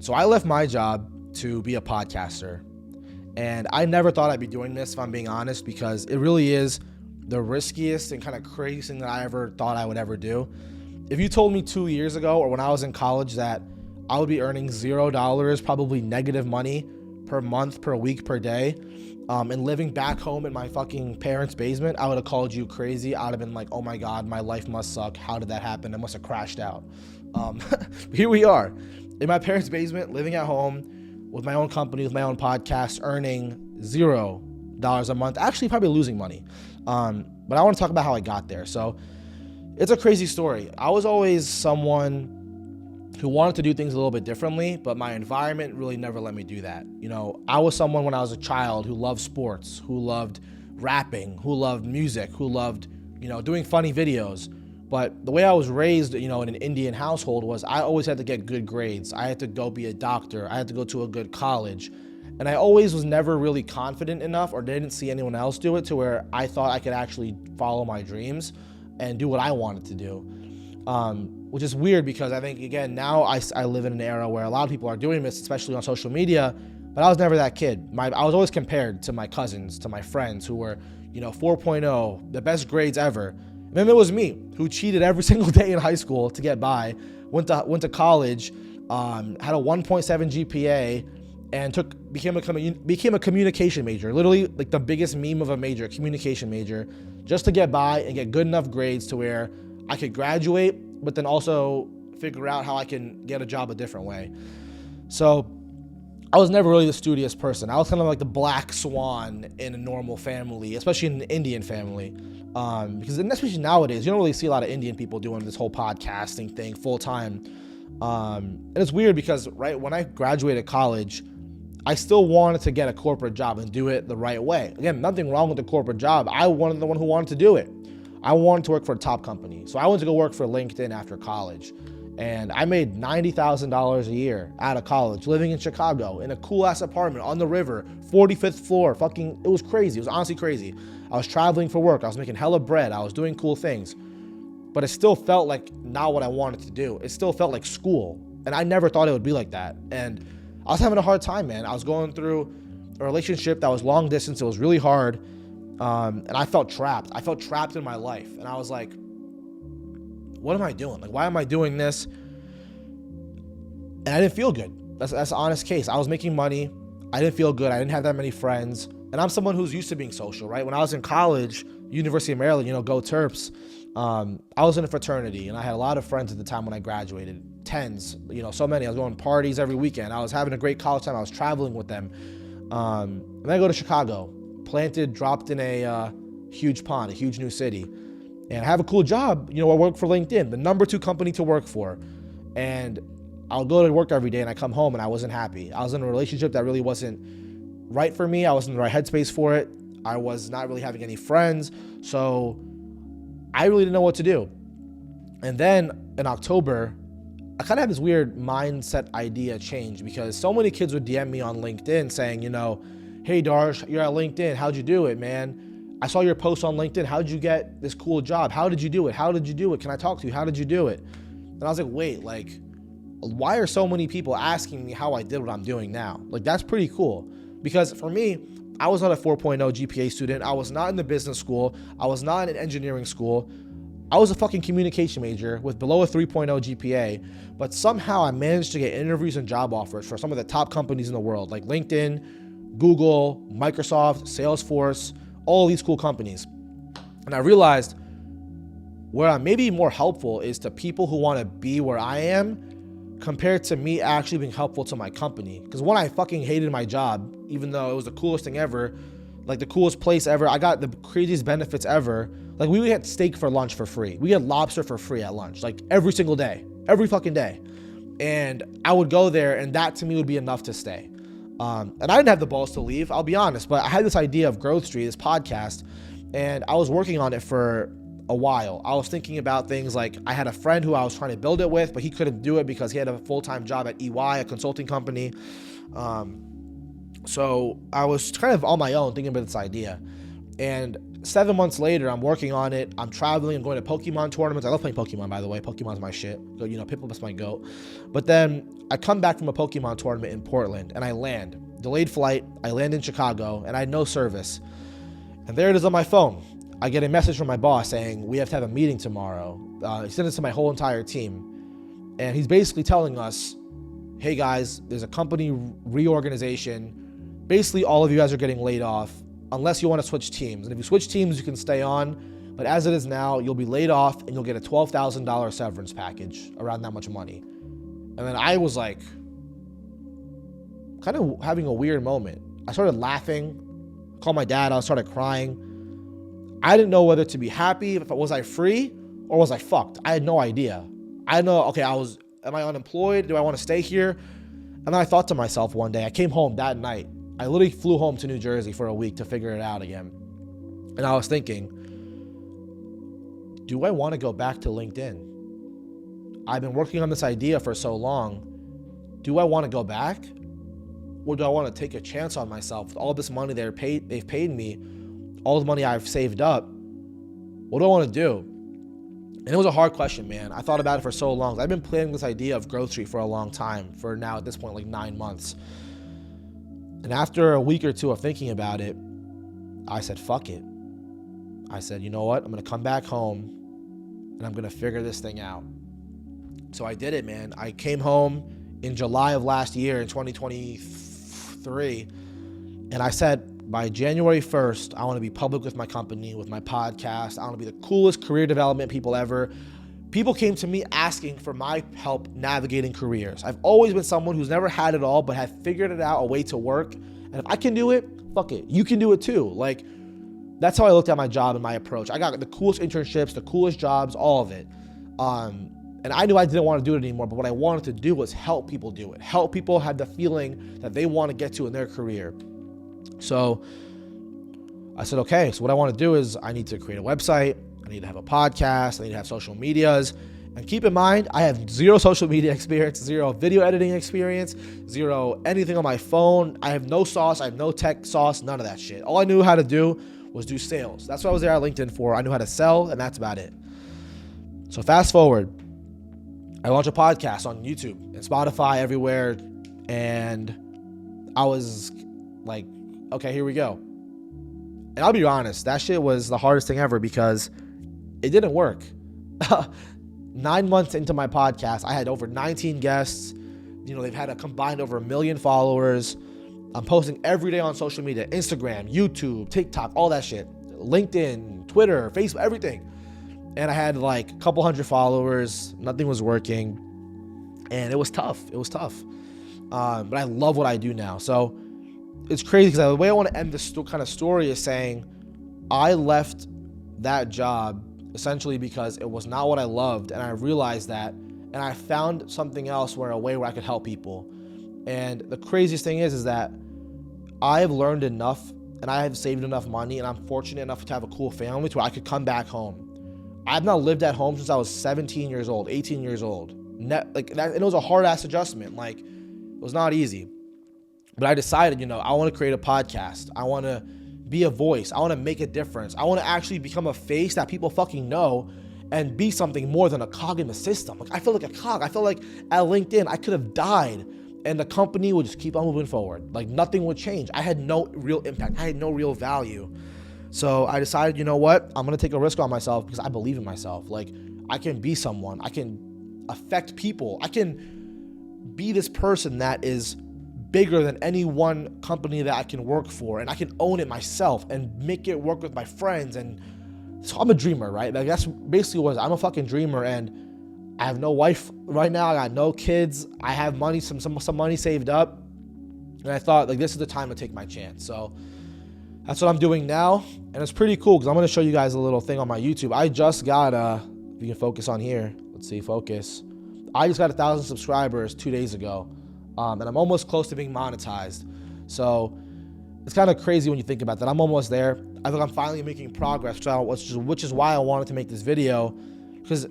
So I left my job to be a podcaster. And I never thought I'd be doing this, if I'm being honest, because it really is the riskiest and kind of craziest thing that I ever thought I would ever do. If you told me 2 years ago or when I was in college that I would be earning $0, probably negative money per month, per week, per day, and living back home in my fucking parents' basement, I would have called you crazy. I would have been like, oh my God, my life must suck. How did that happen? I must have crashed out. Here we are in my parents' basement, living at home with my own company, with my own podcast, earning $0 a month, actually probably losing money. But I want to talk about how I got there. So it's a crazy story. I was always someone who wanted to do things a little bit differently, but my environment really never let me do that. You know, I was someone when I was a child who loved sports, who loved rapping, who loved music, who loved, doing funny videos. But the way I was raised, in an Indian household was I always had to get good grades. I had to go be a doctor. I had to go to a good college. And I always was never really confident enough or didn't see anyone else do it to where I thought I could actually follow my dreams and do what I wanted to do. Which is weird because I think, again, now I live in an era where a lot of people are doing this, especially on social media, but I was never that kid. I was always compared to my cousins, to my friends who were, 4.0, the best grades ever. And then there was me who cheated every single day in high school to get by, went to college, had a 1.7 GPA, and became a communication major, literally like the biggest meme of a major, communication major, just to get by and get good enough grades to where I could graduate, but then also figure out how I can get a job a different way. So I was never really the studious person. I was kind of like the black swan in a normal family, especially in an Indian family. Because especially nowadays, you don't really see a lot of Indian people doing this whole podcasting thing full time. And it's weird because when I graduated college, I still wanted to get a corporate job and do it the right way. Again, nothing wrong with the corporate job. I wanted the one who wanted to do it. I wanted to work for a top company. So I went to go work for LinkedIn after college. And I made $90,000 a year out of college, living in Chicago in a cool ass apartment on the river, 45th floor. It was crazy. It was honestly crazy. I was traveling for work. I was making hella bread. I was doing cool things. But it still felt like not what I wanted to do. It still felt like school. And I never thought it would be like that. And I was having a hard time, man. I was going through a relationship that was long distance. It was really hard. And I felt trapped. I felt trapped in my life. And I was like, what am I doing? Like, why am I doing this? And I didn't feel good. That's an honest case. I was making money. I didn't feel good. I didn't have that many friends. And I'm someone who's used to being social, right? When I was in college, University of Maryland, go Terps, I was in a fraternity and I had a lot of friends at the time when I graduated. Tens, so many. I was going to parties every weekend. I was having a great college time. I was traveling with them. And then I go to Chicago, dropped in a huge pond, a huge new city. And I have a cool job. I work for LinkedIn, the number 2 company to work for. And I'll go to work every day and I come home and I wasn't happy. I was in a relationship that really wasn't right for me. I wasn't in the right headspace for it. I was not really having any friends. So I really didn't know what to do. And then in October, I kind of had this weird mindset idea change because so many kids would DM me on LinkedIn saying, hey Darsh, you're at LinkedIn. How'd you do it, man? I saw your post on LinkedIn. How'd you get this cool job? How did you do it? How did you do it? Can I talk to you? How did you do it? And I was like, wait, why are so many people asking me how I did what I'm doing now? That's pretty cool. Because for me, I was not a 4.0 GPA student. I was not in the business school. I was not in engineering school. I was a fucking communication major with below a 3.0 GPA, but somehow I managed to get interviews and job offers for some of the top companies in the world, like LinkedIn, Google, Microsoft, Salesforce, all these cool companies. And I realized where I'm maybe more helpful is to people who want to be where I am compared to me actually being helpful to my company. Because one, I fucking hated my job, even though it was the coolest thing ever, like the coolest place ever. I got the craziest benefits ever. Like we would get steak for lunch for free. We get lobster for free at lunch, like every single day, every fucking day. And I would go there and that to me would be enough to stay. And I didn't have the balls to leave, I'll be honest, but I had this idea of Growth Street, this podcast, and I was working on it for a while. I was thinking about things like I had a friend who I was trying to build it with, but he couldn't do it because he had a full-time job at EY, a consulting company. So I was kind of on my own thinking about this idea. And 7 months later, I'm working on it. I'm traveling. I'm going to Pokemon tournaments. I love playing Pokemon, by the way. Pokemon's my shit. Piplup my goat. But then I come back from a Pokemon tournament in Portland, and I land. Delayed flight. I land in Chicago, and I had no service. And there it is on my phone. I get a message from my boss saying, we have to have a meeting tomorrow. He sent it to my whole entire team. And he's basically telling us, hey guys, there's a company reorganization. Basically, all of you guys are getting laid off unless you want to switch teams. And if you switch teams, you can stay on. But as it is now, you'll be laid off and you'll get a $12,000 severance package, around that much money. And then I was like, kind of having a weird moment. I started laughing, called my dad, I started crying. I didn't know whether to be happy, was I free or was I fucked? I had no idea. I know, okay, am I unemployed? Do I want to stay here? And then I thought to myself one day, I came home that night. I literally flew home to New Jersey for a week to figure it out again. And I was thinking, do I want to go back to LinkedIn? I've been working on this idea for so long. Do I want to go back? Or do I want to take a chance on myself with all this money they've paid me, all the money I've saved up? What do I want to do? And it was a hard question, man. I thought about it for so long. I've been planning this idea of Growth Street for a long time, for now at this point, like 9 months. And after a week or two of thinking about it, I said, fuck it. I said, you know what? I'm going to come back home and I'm going to figure this thing out. So I did it, man. I came home in July of last year, in 2023, and I said, by January 1st, I want to be public with my company, with my podcast. I want to be the coolest career development people ever. People came to me asking for my help navigating careers. I've always been someone who's never had it all, but have figured it out a way to work. And if I can do it, fuck it. You can do it too. Like, that's how I looked at my job and my approach. I got the coolest internships, the coolest jobs, all of it. And I knew I didn't want to do it anymore, but what I wanted to do was help people do it. Help people have the feeling that they want to get to in their career. So I said, okay, so what I want to do is I need to create a website. I need to have a podcast. I need to have social medias. And keep in mind, I have zero social media experience, zero video editing experience, zero anything on my phone. I have no sauce. I have no tech sauce, none of that shit. All I knew how to do was do sales. That's what I was there at LinkedIn for. I knew how to sell, and that's about it. So fast forward, I launched a podcast on YouTube and Spotify, everywhere. And I was like, okay, here we go. And I'll be honest, that shit was the hardest thing ever because it didn't work. 9 months into my podcast, I had over 19 guests. They've had a combined over 1 million followers. I'm posting every day on social media, Instagram, YouTube, TikTok, all that shit. LinkedIn, Twitter, Facebook, everything. And I had like a couple hundred followers. Nothing was working. And it was tough. But I love what I do now. So it's crazy because the way I want to end this kind of story is saying I left that job essentially because it was not what I loved. And I realized that. And I found something else a way where I could help people. And the craziest thing is that I have learned enough and I have saved enough money and I'm fortunate enough to have a cool family to where I could come back home. I've not lived at home since I was 17 years old, 18 years old. And it was a hard-ass adjustment. Like, it was not easy. But I decided, I want to create a podcast. I want to be a voice. I want to make a difference. I want to actually become a face that people fucking know and be something more than a cog in the system. Like, I feel like a cog. I feel like at LinkedIn, I could have died and the company would just keep on moving forward. Like, nothing would change. I had no real impact. I had no real value. So I decided, you know what? I'm going to take a risk on myself because I believe in myself. Like, I can be someone. I can affect people. I can be this person that is bigger than any one company that I can work for. And I can own it myself and make it work with my friends. And so I'm a dreamer, right? Like, that's basically what it is. I'm a fucking dreamer. And I have no wife right now. I got no kids. I have money, some money saved up. And I thought, like, this is the time to take my chance. So that's what I'm doing now, and it's pretty cool because I'm going to show you guys a little thing on my YouTube. I just got, if you can focus on here, let's see, focus. I just got 1,000 subscribers 2 days ago, and I'm almost close to being monetized. So it's kind of crazy when you think about that. I'm almost there. I think I'm finally making progress, which is why I wanted to make this video, because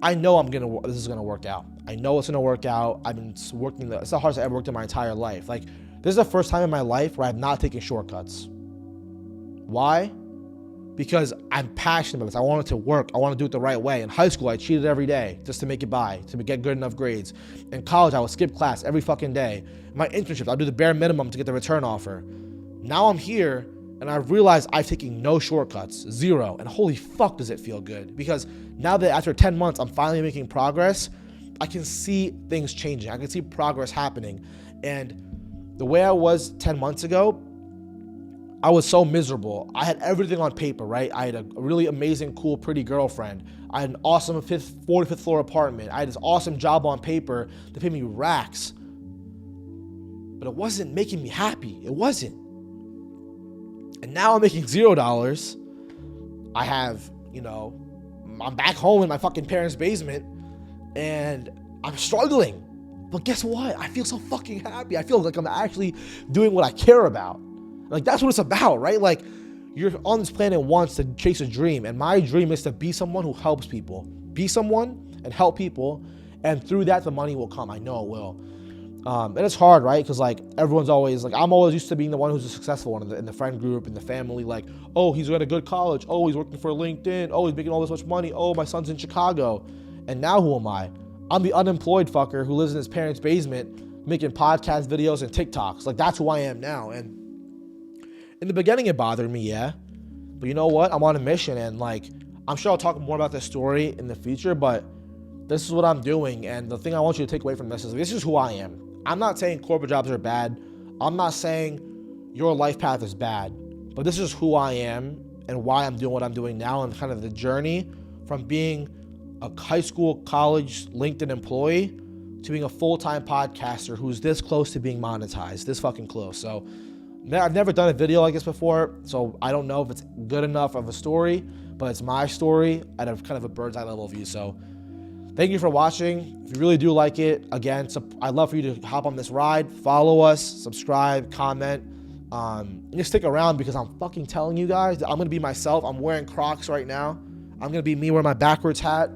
I know this is going to work out. I know it's going to work out. I've been working, it's the hardest I've ever worked in my entire life. Like, this is the first time in my life where I've not taken shortcuts. Why? because I'm passionate about this. I want it to work. I want to do it the right way. In high school, I cheated every day just to make it by, to get good enough grades. In college, I would skip class every fucking day. My internships, I'll do the bare minimum to get the return offer. Now I'm here, and I've realized I've taken no shortcuts, zero. And holy fuck, does it feel good. Because now that after 10 months, I'm finally making progress, I can see things changing. I can see progress happening. And the way I was 10 months ago, I was so miserable. I had everything on paper, right? I had a really amazing, cool, pretty girlfriend. I had an awesome 45th floor apartment. I had this awesome job on paper that paid me racks. But it wasn't making me happy. It wasn't. And now I'm making $0. I have, I'm back home in my fucking parents' basement and I'm struggling. But guess what? I feel so fucking happy. I feel like I'm actually doing what I care about. Like, that's what it's about, right? Like, you're on this planet once to chase a dream. And my dream is to be someone who helps people. Be someone and help people. And through that, the money will come. I know it will. And it's hard, right? Because, like, everyone's always, like, I'm always used to being the one who's a successful one in the friend group, in the family. Like, oh, he's at a good college. Oh, he's working for LinkedIn. Oh, he's making all this much money. Oh, my son's in Chicago. And now who am I? I'm the unemployed fucker who lives in his parents' basement making podcast videos and TikToks. Like, that's who I am now. And in the beginning, it bothered me, yeah. But you know what? I'm on a mission, and, like, I'm sure I'll talk more about this story in the future, but this is what I'm doing. And the thing I want you to take away from this is who I am. I'm not saying corporate jobs are bad. I'm not saying your life path is bad. But this is who I am and why I'm doing what I'm doing now, and kind of the journey from being a high school, college, LinkedIn employee to being a full-time podcaster who's this close to being monetized, this fucking close. So I've never done a video like this before, so I don't know if it's good enough of a story, but it's my story at a kind of a bird's eye level view. So thank you for watching. If you really do like it, again, I'd love for you to hop on this ride, follow us, subscribe, comment, just stick around, because I'm fucking telling you guys, I'm gonna be myself. I'm wearing Crocs right now. I'm gonna be me wearing my backwards hat.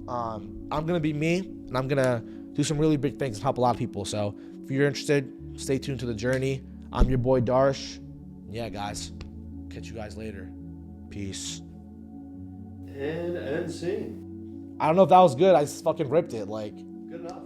I'm gonna be me, and I'm gonna do some really big things and help a lot of people. So if you're interested, stay tuned to the journey. I'm your boy Darsh. Yeah, guys. Catch you guys later. Peace. And scene. I don't know if that was good. I just fucking ripped it. Like, Good enough.